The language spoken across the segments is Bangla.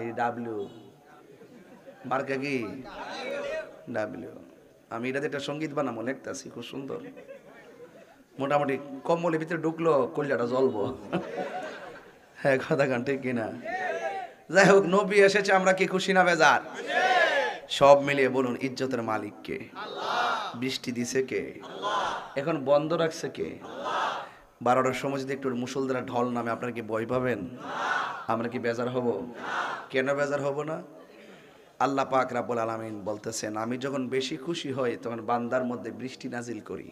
এই ডাব্লিউ মার্কা কি ডাব্লিউ। আমি এটাতে একটা সঙ্গীত বানাবো, লিখতেছি, খুব সুন্দর। মোটামুটি কম্বলের ভিতরে ঢুকলো কলজাটা জ্বলবো। হ্যাঁ, কথা গান ঠিক কিনা? যাই হোক, নবী এসেছে, আমরা কি খুশি না বেজার? সব মিলিয়ে বলুন, ইজ্জতের মালিক কে? বৃষ্টি দিছে কে? এখন বন্ধ রাখছে কে? 12টার সময় যদি একটু মুষলধারে ঢল নামে, আপনারা কি ভয় পাবেন? আমরা কি বেজার হব? কেন বেজার হব না? আল্লাহ পাক রাব্বুল আলামিন বলতেছেন, আমি যখন বেশি খুশি হই তখন বান্দার মধ্যে বৃষ্টি নাজিল করি।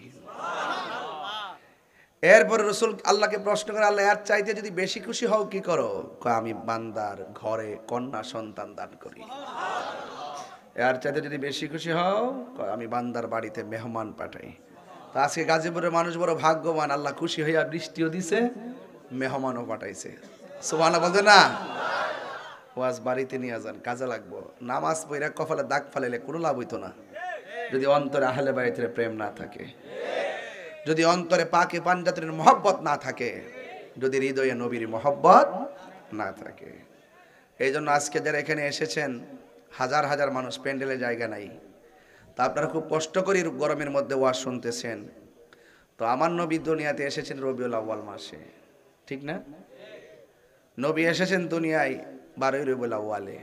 এরপরে রসুল আল্লাহকে প্রশ্ন করে, আল্লাহ এর চাইতে যদি বেশি খুশি হও কি করো? কয়, আমি বান্দার ঘরে কন্যা সন্তান দান করি। এর চাইতে যদি বেশি খুশি হও, কয় আমি বান্দার বাড়িতে মেহমান পাঠাই। তো আজকে গাজীপুরের মানুষ বড় ভাগ্যবান, আল্লাহ খুশি হইয়া বৃষ্টিও দিছে, মেহমানও পাঠাইছে। সুবহানাল্লাহ বলতে না? ওয়াজ বাড়িতে নিয়ে যান, কাজে লাগবো। নামাজ পড়া কপালে দাগ ফালাইলে কোনো লাভ হইতো না যদি অন্তরে আহলে বাইতের প্রেম না থাকে, যদি অন্তরে পাকে পাঞ্জাতের মহব্বত না থাকে, যদি হৃদয়ে নবীর মহব্বত না থাকে। এই জন্য আজকে যারা এখানে এসেছেন, হাজার হাজার মানুষ, প্যান্ডেলে জায়গা নাই, তা আপনারা খুব কষ্ট করে গরমের মধ্যে ওয়াজ শুনতেছেন। তো আমার নবী দুনিয়াতে এসেছেন রবিউল আউয়াল মাসে, ঠিক না? নবী এসেছেন দুনিয়ায় 12ই রবিউল আউয়ালে।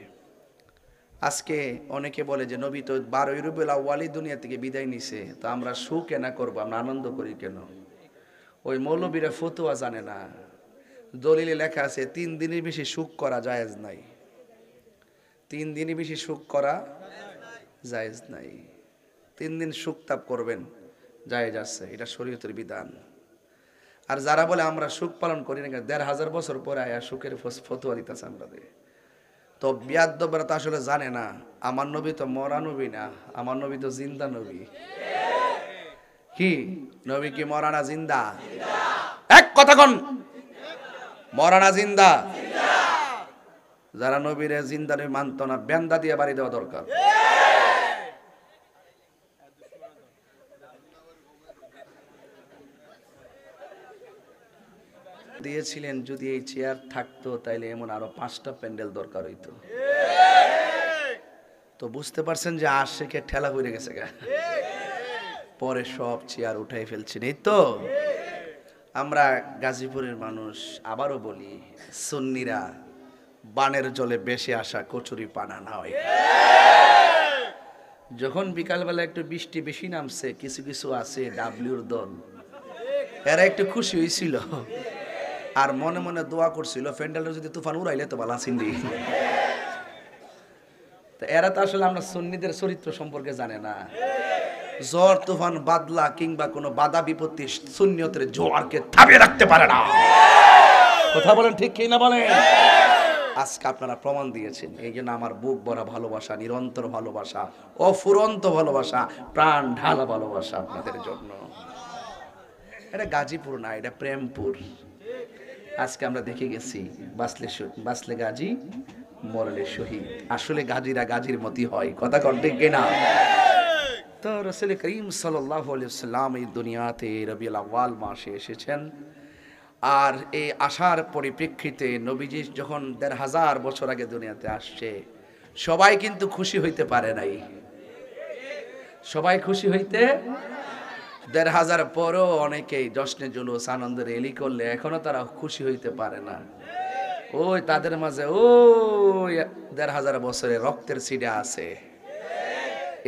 আজকে অনেকে বলে যে নবী তো 12ই রবিউল আউয়ালই দুনিয়া থেকে বিদায় নিছে, তো আমরা সুখ কেন করবো, আমরা আনন্দ করি কেন? ওই মৌলবীরা ফতুয়া জানে না। দলিলে লেখা আছে 3 দিনের বেশি সুখ করা জায়েজ নাই। 3 দিনের বেশি সুখ করা জায়েজ নাই। 3 দিন সুখ তাপ করবেন, জায়েজ আছে, এটা শরীয়তের বিধান। আর যারা বলে আমরা সুখ পালন করি না, 1500 বছর পরে আয়া সুখের ফতুয়া দিতেছে আমাদের। তো বিয়াদ্দবরা তো আসলে জানে না, আমার নবী তো মরা নবী না, আমার নবী তো জিন্দা নবী। কি নবী কি মরা না জিন্দা? এক কথা কোন, মরা না জিন্দা? যারা নবীরে জিন্দা নবী মানত না, বেন্দা দিয়ে বাড়ি দেওয়া দরকার। দিয়েছিলেন, যদি এই চেয়ার থাকতো তাইলে এমন আরো 5টা প্যান্ডেল দরকার হইতো। তো বুঝতে পারছেন যে আশেকে ঠেলা হয়ে গেছে গা, পরে সব চেয়ার উঠাই ফেলছেন। এই তো আমরা গাজীপুরের মানুষ, আবারও বলি, সুন্নিরা বানের জলে বেশি আসা কচুরি পানা না হয়। যখন বিকালবেলা একটু বৃষ্টি বেশি নামছে, কিছু কিছু আছে ডাব্লিউর দল, এরা একটু খুশি হয়েছিল আর মনে মনে দোয়া করছিল, ফ্যান্ডেলটা যদি তুফান উড়াইলে তো ভালো আছিন্দি। তো এরা তো আসলে আমরা সুন্নিদের চরিত্র সম্পর্কে জানে না। ঝড় তুফান বাদলা কিংবা কোনো বাধা বিপত্তি সুন্নিয়তের জোয়ারকে থামিয়ে রাখতে পারে না। কথা বলেন ঠিক কি না বলেন? আজকে আপনারা প্রমাণ দিয়েছেন। এই জন্য আমার বুক ভরা ভালোবাসা, নিরন্তর ভালোবাসা, অফুরন্ত ভালোবাসা, প্রাণ ঢালা ভালোবাসা আপনাদের জন্য। এটা গাজীপুর না, এটা প্রেমপুর। আজকে আমরা দেখে গেছি, বাসলে গাজী, মরলে শহীদ। আসলে গাজীরা গাজীর মতই হয়, কথা কোন ঠিক কিনা? তো রাসূল করিম সাল্লাল্লাহু আলাইহি ওয়াসাল্লাম এই দুনিয়াতে রবিউল আউয়াল মাসে এসেছেন। আর এই আসার পরিপ্রেক্ষিতে নবীজি যখন 1500 বছর আগে দুনিয়াতে আসছে, সবাই কিন্তু খুশি হইতে পারে নাই। সবাই খুশি হইতে 1500 পরও অনেকেই জশ্নে জুলুস আনন্দের এলি করলে এখনো তারা খুশি হইতে পারে না। ওই তাদের মাঝে ওই 1500 বছরের রক্তের ছিটা আছে।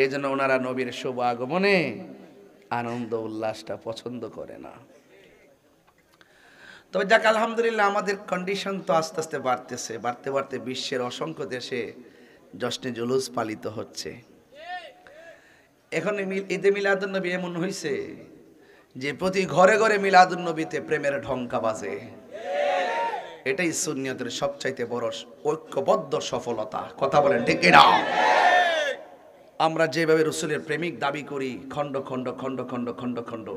এই জন্য ওনারা নবীর শুভ আগমনে আনন্দ উল্লাসটা পছন্দ করে না। তবে যাক, আলহামদুলিল্লাহ, আমাদের কন্ডিশন তো আস্তে আস্তে বাড়তেছে, বাড়তে বাড়তে বিশ্বের অসংখ্য দেশে জশ্নে জুলুস পালিত হচ্ছে। এখন ঈদে মিলাদুন নবী এমন হয়েছে যে প্রতি ঘরে ঘরে মিলাদুন নবীতে প্রেমের ঢঙ্কা বাজে। এটাই সুন্নিয়তের সবচাইতে বড় ঐক্যবদ্ধ সফলতা। কথা বলেন ঠিক কিনা? আমরা যেভাবে রসুলের প্রেমিক দাবি করি, খণ্ড খণ্ড খণ্ড খণ্ড খণ্ড খণ্ড,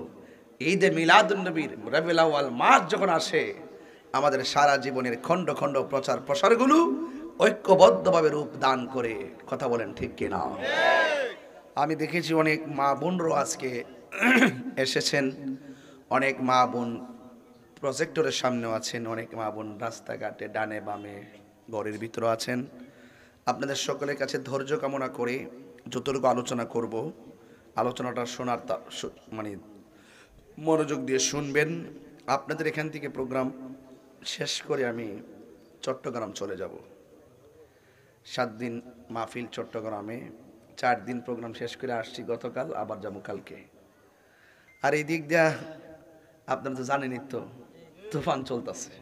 ঈদে মিলাদুন নবীর রবিউল আউয়াল মাস যখন আসে, আমাদের সারা জীবনের খণ্ড খণ্ড প্রচার প্রসারগুলো ঐক্যবদ্ধভাবে রূপ দান করে। কথা বলেন ঠিক কিনা? আমি দেখেছি অনেক মা বোনরাও আজকে এসেছেন, অনেক মা বোন প্রজেক্টরের সামনেও আছেন, অনেক মা বোন রাস্তাঘাটে ডানে বামে ঘরের ভিতরে আছেন, আপনাদের সকলের কাছে ধৈর্য কামনা করে যতটুকু আলোচনা করব, আলোচনাটা শোনার মানে মনোযোগ দিয়ে শুনবেন। আপনাদের এখান থেকে প্রোগ্রাম শেষ করে আমি চট্টগ্রাম চলে যাব। 7 দিন মাহফিল চট্টগ্রামে, 4 দিন প্রোগ্রাম শেষ করে আসছি গতকাল, আবার যাবো কালকে। আর এই দিক দিয়া আপনারা তো জানেনই তো তুফান চলতেছে।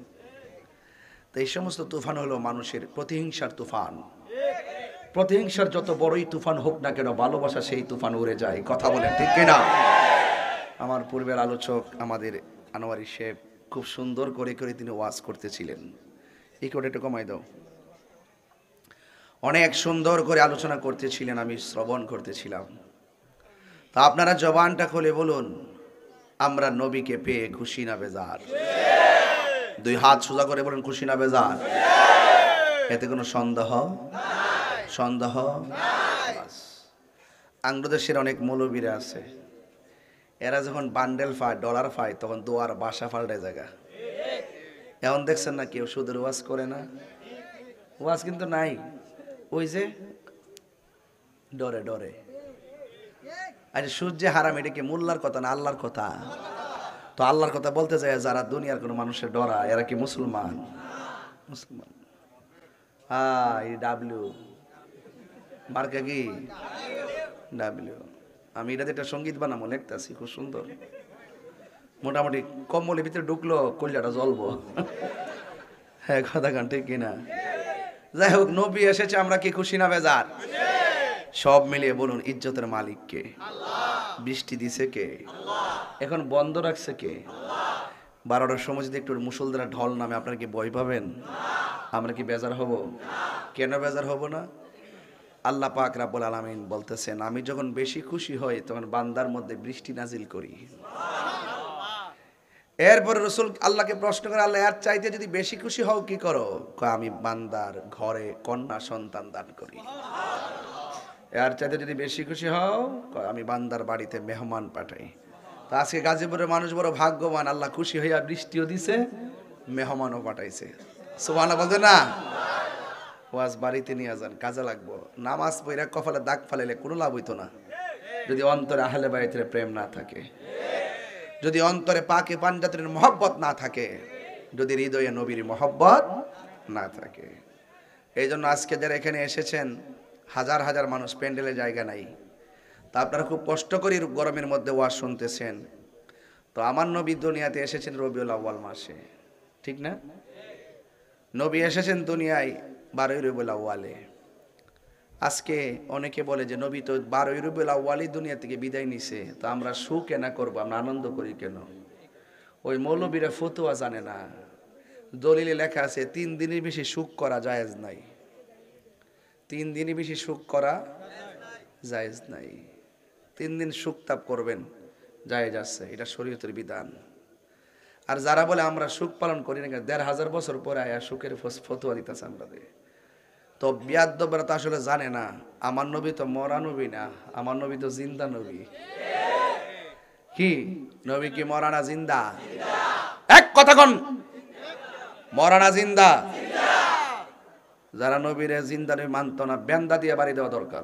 তো এই সমস্ত তুফান হলো মানুষের প্রতিহিংসার তুফান। প্রতিহিংসার যত বড়ই তুফান হোক না কেন, ভালোবাসা সেই তুফান উড়ে যায়। কথা বলেন ঠিক কিনা? আমার পূর্বের আলোচক আমাদের আনোয়ারি সাহেব খুব সুন্দর করে করে তিনি ওয়াজ করতেছিলেন। এই কোটা একটু কমাই দাও। অনেক সুন্দর করে আলোচনা করতেছিলেন, আমি শ্রবণ করতেছিলাম। তা আপনারা জবানটা খুলে বলুন, আমরা নবীকে পেয়ে খুশি না বেজার? 2 হাত সোজা করে বলুন, খুশি না বেজার? এতে কোনো সন্দেহ আঙ্গদেশের অনেক মৌলবীরা আছে, এরা যখন বান্ডেল পায়, ডলার পায়, তখন দোয়ার বাসা পাল্টায় জায়গা। এখন দেখছেন না কেউ সুদের ওয়াজ করে না? ওয়াজ কিন্তু নাই, ওই যে ডরে ডরে। আচ্ছা, সূর্যে হারাম, এটা কি মোল্লার কথা না আল্লাহর কথা? তো আল্লাহর কথা বলতে যায় যারা দুনিয়ার কোনো মানুষের ডরা, এরা কি মুসলমান? মুসলমান। ডাব্লিউ মার্কা কি? ডাব্লিউ। আমি এটাতে একটা সঙ্গীত বানাবো, লিখতেছি, খুব সুন্দর। মোটামুটি কম্বলের ভিতরে ঢুকলো কলিজাটা জ্বলবো। হ্যাঁ, কথা গান ঠিক কিনা? যাই হোক, নবী এসেছে, আমরা কি খুশি না বেজার? সব মিলিয়ে বলুন, ইজ্জতের মালিক কে? বৃষ্টি দিছে কে? এখন বন্ধ রাখছে কে? 12টার সময় যদি একটু মুষলধারে ঢল নামে, আপনারা কি ভয় পাবেন? আমরা কি বেজার হব? কেন বেজার হব না? আল্লাহ পাক রাব্বুল আলামিন বলতেছেন, আমি যখন বেশি খুশি হই তখন বান্দার মধ্যে বৃষ্টি নাজিল করি। এরপরে রাসূল আল্লাহকে প্রশ্ন করে, আল্লাহ এর চাইতে যদি বেশি খুশি হও কি করো? কয়, আমি বান্দার ঘরে কন্যা সন্তান দান করি। এর চাইতে যদি বেশি খুশি হও, কয় আমি বান্দার বাড়িতে মেহমান পাঠাই। তো আজকে গাজীপুরের মানুষ বড় ভাগ্যবান, আল্লাহ খুশি হইয়া বৃষ্টিও দিছে, মেহমানও পাঠাইছে। সুবহানাল্লাহ বলতে না? ওয়াজ বাড়িতে নিয়ে যান, কাজে লাগবো। নামাজ পড়া কপালে দাগ ফালাইলে কোনো লাভ হইতো না যদি অন্তরে আহলে বাইতের প্রেম না থাকে, যদি অন্তরে পাকে পাঞ্জাতের মহব্বত না থাকে, যদি হৃদয়ে নবীর মহব্বত না থাকে। এই জন্য আজকে যারা এখানে এসেছেন, হাজার হাজার মানুষ, প্যান্ডেলে জায়গা নাই। তা আপনারা খুব কষ্ট করে গরমের মধ্যে ওয়াজ শুনতেছেন। তো আমার নবী দুনিয়াতে এসেছেন রবিউল আউয়াল মাসে, ঠিক না? নবী এসেছেন দুনিয়ায় 12ই রবিউল আউয়ালে। আজকে অনেকে বলে যে নবী তো 12ই রবিউল আউয়ালই দুনিয়া থেকে বিদায় নিছে, তো আমরা সুখ কেন করবো, আমরা আনন্দ করি কেন? ওই মৌলবীরা ফতোয়া জানে না। দলিলে লেখা আছে 3 দিনের বেশি সুখ করা জায়েজ নাই। 3 দিনের বেশি সুখ করা জায়েজ নাই। 3 দিন সুখ তাপ করবেন, জায়েজ আছে, এটা শরীয়তের বিধান। আর যারা বলে আমরা সুখ পালন করি না, 1500 বছর পরে আয়া সুখের ফতোয়া দিতেছে আমাদের, তো বিয়াদ্দবরা তো আসলে জানে না আমার নবী তো মরা নবী না, আমার নবী তো জিন্দা নবী। কি নবী কি মরা না জিন্দা? এক কথা কোন, মরা না জিন্দা? যারা নবীরে জিন্দা নবী মানত না, বেন্দা দিয়ে বাড়ি দেওয়া দরকার।